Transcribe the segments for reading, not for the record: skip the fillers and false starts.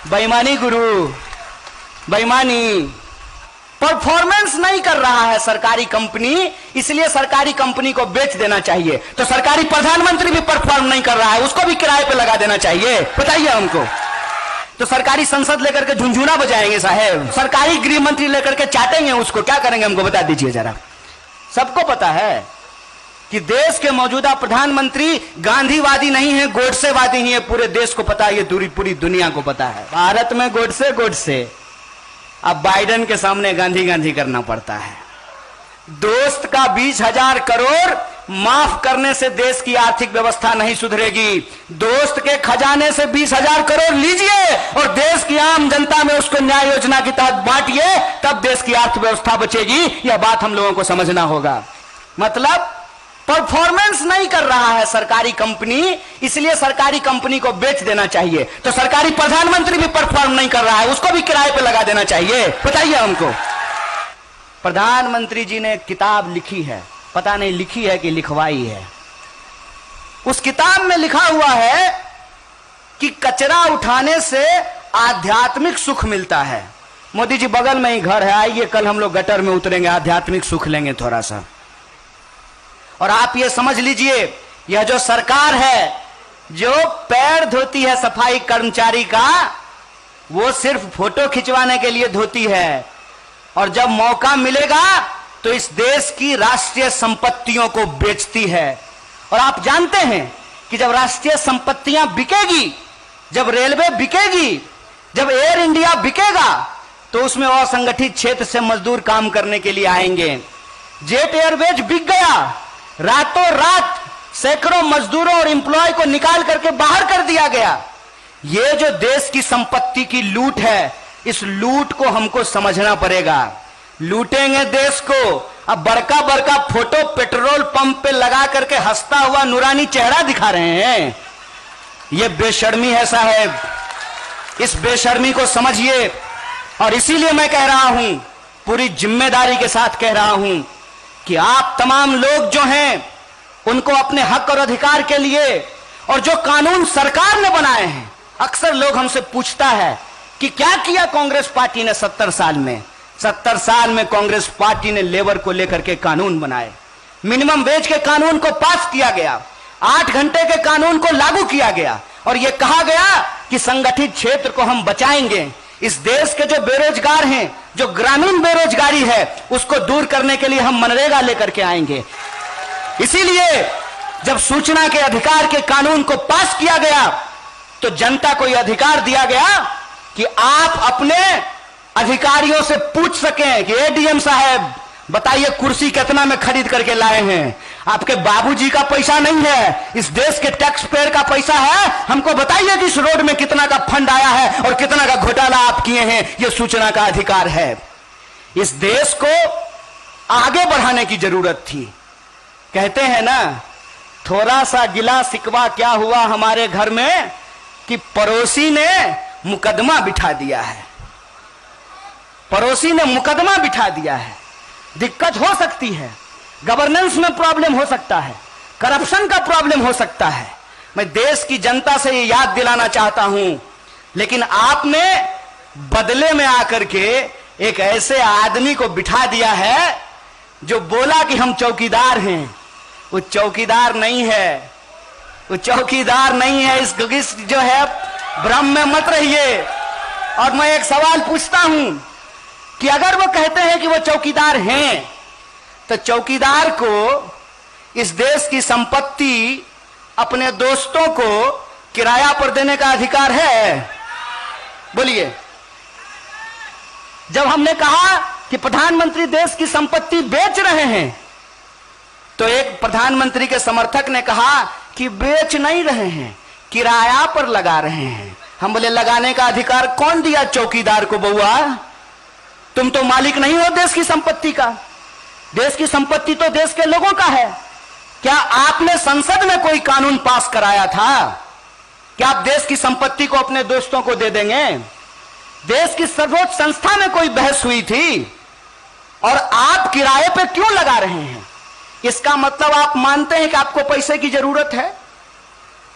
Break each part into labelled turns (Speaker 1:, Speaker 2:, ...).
Speaker 1: बेईमानी गुरु, बेईमानी। परफॉर्मेंस नहीं कर रहा है सरकारी कंपनी, इसलिए सरकारी कंपनी को बेच देना चाहिए। तो सरकारी प्रधानमंत्री भी परफॉर्म नहीं कर रहा है, उसको भी किराए पे लगा देना चाहिए। बताइए हमको। तो सरकारी संसद लेकर के झुनझुना बजाएंगे साहेब, सरकारी गृह मंत्री लेकर के चाटेंगे उसको, क्या करेंगे हमको बता दीजिए जरा। सबको पता है कि देश के मौजूदा प्रधानमंत्री गांधीवादी नहीं है, गोडसेवादी ही है। पूरे देश को पता है, ये पूरी दुनिया को पता है। भारत में गोडसे, अब बाइडेन के सामने गांधी गांधी करना पड़ता है। दोस्त का 20,000 करोड़ माफ करने से देश की आर्थिक व्यवस्था नहीं सुधरेगी। दोस्त के खजाने से 20,000 करोड़ लीजिए और देश की आम जनता में उसको न्याय योजना के तहत बांटिए, तब देश की अर्थव्यवस्था बचेगी। यह बात हम लोगों को समझना होगा। मतलब परफॉर्मेंस नहीं कर रहा है सरकारी कंपनी, इसलिए सरकारी कंपनी को बेच देना चाहिए। तो सरकारी प्रधानमंत्री भी परफॉर्म नहीं कर रहा है, उसको भी किराए पे लगा देना चाहिए। बताइए हमको। प्रधानमंत्री जी ने एक किताब लिखी है, पता नहीं लिखी है कि लिखवाई है। उस किताब में लिखा हुआ है कि कचरा उठाने से आध्यात्मिक सुख मिलता है। मोदी जी बगल में ही घर है, आइए कल हम लोग गटर में उतरेंगे, आध्यात्मिक सुख लेंगे थोड़ा सा। और आप ये समझ लीजिए, यह जो सरकार है जो पैर धोती है सफाई कर्मचारी का, वो सिर्फ फोटो खिंचवाने के लिए धोती है, और जब मौका मिलेगा तो इस देश की राष्ट्रीय संपत्तियों को बेचती है। और आप जानते हैं कि जब राष्ट्रीय संपत्तियां बिकेगी, जब रेलवे बिकेगी, जब एयर इंडिया बिकेगा, तो उसमें असंगठित क्षेत्र से मजदूर काम करने के लिए आएंगे। जेट एयरवेज बिक गया, रातों रात सैकड़ों मजदूरों और एम्प्लॉय को निकाल करके बाहर कर दिया गया। ये जो देश की संपत्ति की लूट है, इस लूट को हमको समझना पड़ेगा। लूटेंगे देश को। अब बड़का बड़का फोटो पेट्रोल पंप पे लगा करके हंसता हुआ नूरानी चेहरा दिखा रहे हैं। ये बेशर्मी है साहब, इस बेशर्मी को समझिए। और इसीलिए मैं कह रहा हूं, पूरी जिम्मेदारी के साथ कह रहा हूं कि आप तमाम लोग जो हैं, उनको अपने हक और अधिकार के लिए, और जो कानून सरकार ने बनाए हैं, अक्सर लोग हमसे पूछता है कि क्या किया कांग्रेस पार्टी ने 70 साल में। 70 साल में कांग्रेस पार्टी ने लेबर को लेकर के कानून बनाए, मिनिमम वेज के कानून को पास किया गया, 8 घंटे के कानून को लागू किया गया, और यह कहा गया कि संगठित क्षेत्र को हम बचाएंगे। इस देश के जो बेरोजगार हैं, जो ग्रामीण बेरोजगारी है, उसको दूर करने के लिए हम मनरेगा लेकर के आएंगे। इसीलिए जब सूचना के अधिकार के कानून को पास किया गया, तो जनता को यह अधिकार दिया गया कि आप अपने अधिकारियों से पूछ सकें कि एडीएम साहब बताइए कुर्सी कितना में खरीद करके लाए हैं। आपके बाबूजी का पैसा नहीं है, इस देश के टैक्स पेयर का पैसा है। हमको बताइए कि इस रोड में कितना का फंड आया है और कितना का घोटाला आप किए हैं। यह सूचना का अधिकार है। इस देश को आगे बढ़ाने की जरूरत थी। कहते हैं ना, थोड़ा सा गिला शिकवा क्या हुआ हमारे घर में कि पड़ोसी ने मुकदमा बिठा दिया है। पड़ोसी ने मुकदमा बिठा दिया है। दिक्कत हो सकती है, गवर्नेंस में प्रॉब्लम हो सकता है, करप्शन का प्रॉब्लम हो सकता है। मैं देश की जनता से ये याद दिलाना चाहता हूं, लेकिन आपने बदले में आकर के एक ऐसे आदमी को बिठा दिया है जो बोला कि हम चौकीदार हैं। वो चौकीदार नहीं है, वो चौकीदार नहीं है। इस जो है भ्रम में मत रहिए। और मैं एक सवाल पूछता हूं कि अगर वो कहते हैं कि वो चौकीदार हैं, तो चौकीदार को इस देश की संपत्ति अपने दोस्तों को किराया पर देने का अधिकार है? बोलिए। जब हमने कहा कि प्रधानमंत्री देश की संपत्ति बेच रहे हैं, तो एक प्रधानमंत्री के समर्थक ने कहा कि बेच नहीं रहे हैं, किराया पर लगा रहे हैं। हम बोले लगाने का अधिकार कौन दिया चौकीदार को? बउआ, तुम तो मालिक नहीं हो देश की संपत्ति का। देश की संपत्ति तो देश के लोगों का है। क्या आपने संसद में कोई कानून पास कराया था? क्या आप देश की संपत्ति को अपने दोस्तों को दे देंगे? देश की सर्वोच्च संस्था में कोई बहस हुई थी? और आप किराए पे क्यों लगा रहे हैं? इसका मतलब आप मानते हैं कि आपको पैसे की जरूरत है।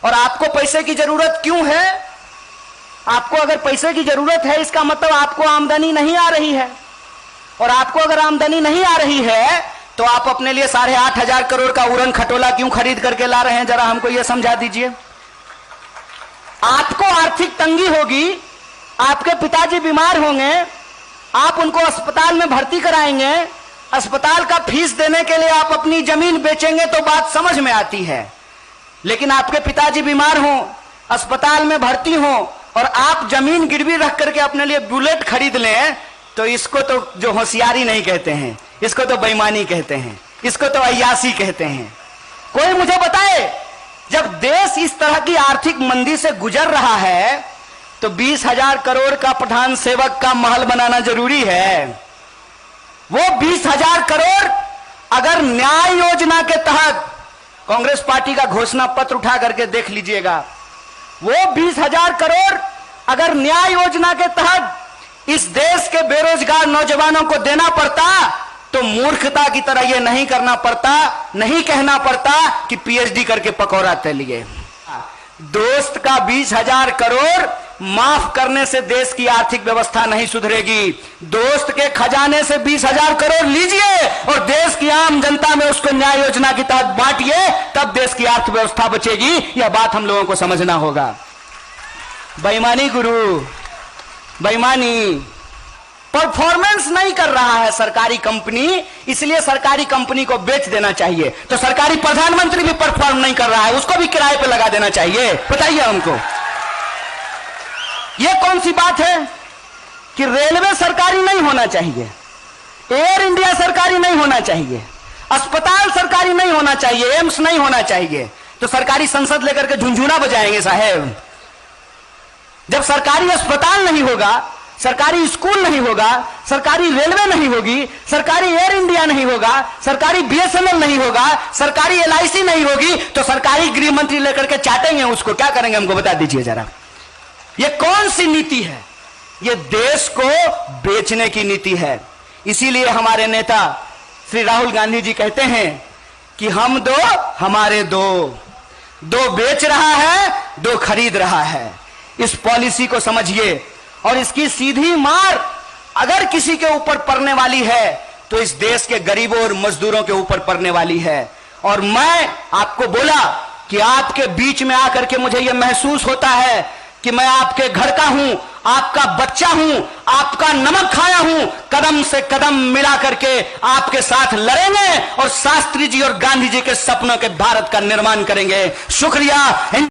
Speaker 1: और आपको पैसे की जरूरत क्यों है? आपको अगर पैसे की जरूरत है, इसका मतलब आपको आमदनी नहीं आ रही है। और आपको अगर आमदनी नहीं आ रही है तो आप अपने लिए 8,500 करोड़ का उड़न खटोला क्यों खरीद करके ला रहे हैं? जरा हमको यह समझा दीजिए। आपको आर्थिक तंगी होगी, आपके पिताजी बीमार होंगे, आप उनको अस्पताल में भर्ती कराएंगे, अस्पताल का फीस देने के लिए आप अपनी जमीन बेचेंगे तो बात समझ में आती है। लेकिन आपके पिताजी बीमार हों, अस्पताल में भर्ती हों और आप जमीन गिरवी रख करके अपने लिए बुलेट खरीद लें, तो इसको तो जो होशियारी नहीं कहते हैं, इसको तो बेईमानी कहते हैं, इसको तो अय्यासी कहते हैं। कोई मुझे बताए, जब देश इस तरह की आर्थिक मंदी से गुजर रहा है तो 20,000 करोड़ का प्रधान सेवक का महल बनाना जरूरी है। वो 20,000 करोड़ अगर न्याय योजना के तहत, कांग्रेस पार्टी का घोषणा पत्र उठा करके देख लीजिएगा, वो 20,000 करोड़ अगर न्याय योजना के तहत इस देश के बेरोजगार नौजवानों को देना पड़ता तो मूर्खता की तरह यह नहीं करना पड़ता, नहीं कहना पड़ता कि पीएचडी करके पकौड़ा तलिए। दोस्त का 20,000 करोड़ माफ करने से देश की आर्थिक व्यवस्था नहीं सुधरेगी। दोस्त के खजाने से 20,000 करोड़ लीजिए और देश की आम जनता में उसको न्याय योजना के तहत बांटिए, तब देश की अर्थव्यवस्था बचेगी। यह बात हम लोगों को समझना होगा। बेईमानी गुरु, बेईमानी। परफॉर्मेंस नहीं कर रहा है सरकारी कंपनी, इसलिए सरकारी कंपनी को बेच देना चाहिए। तो सरकारी प्रधानमंत्री भी परफॉर्म नहीं कर रहा है, उसको भी किराए पे लगा देना चाहिए। बताइए हमको, यह कौन सी बात है कि रेलवे सरकारी नहीं होना चाहिए, एयर इंडिया सरकारी नहीं होना चाहिए, अस्पताल सरकारी नहीं होना चाहिए, एम्स नहीं होना चाहिए, तो सरकारी संसद लेकर के झुंझुना बजाएंगे साहेब। जब सरकारी अस्पताल नहीं होगा, सरकारी स्कूल नहीं होगा, सरकारी रेलवे नहीं होगी, सरकारी एयर इंडिया नहीं होगा, सरकारी बीएसएनएल नहीं होगा, सरकारी एलआईसी नहीं होगी, तो सरकारी गृह मंत्री लेकर के चाटेंगे उसको। क्या करेंगे हमको बता दीजिए जरा। ये कौन सी नीति है? ये देश को बेचने की नीति है। इसीलिए हमारे नेता श्री राहुल गांधी जी कहते हैं कि हम दो हमारे दो, दो बेच रहा है, दो खरीद रहा है। इस पॉलिसी को समझिए और इसकी सीधी मार अगर किसी के ऊपर पड़ने वाली है तो इस देश के गरीबों और मजदूरों के ऊपर पड़ने वाली है। और मैं आपको बोला कि आपके बीच में आकर के मुझे यह महसूस होता है कि मैं आपके घर का हूं, आपका बच्चा हूं, आपका नमक खाया हूं। कदम से कदम मिला करके आपके साथ लड़ेंगे और शास्त्री जी और गांधी जी के सपनों के भारत का निर्माण करेंगे। शुक्रिया।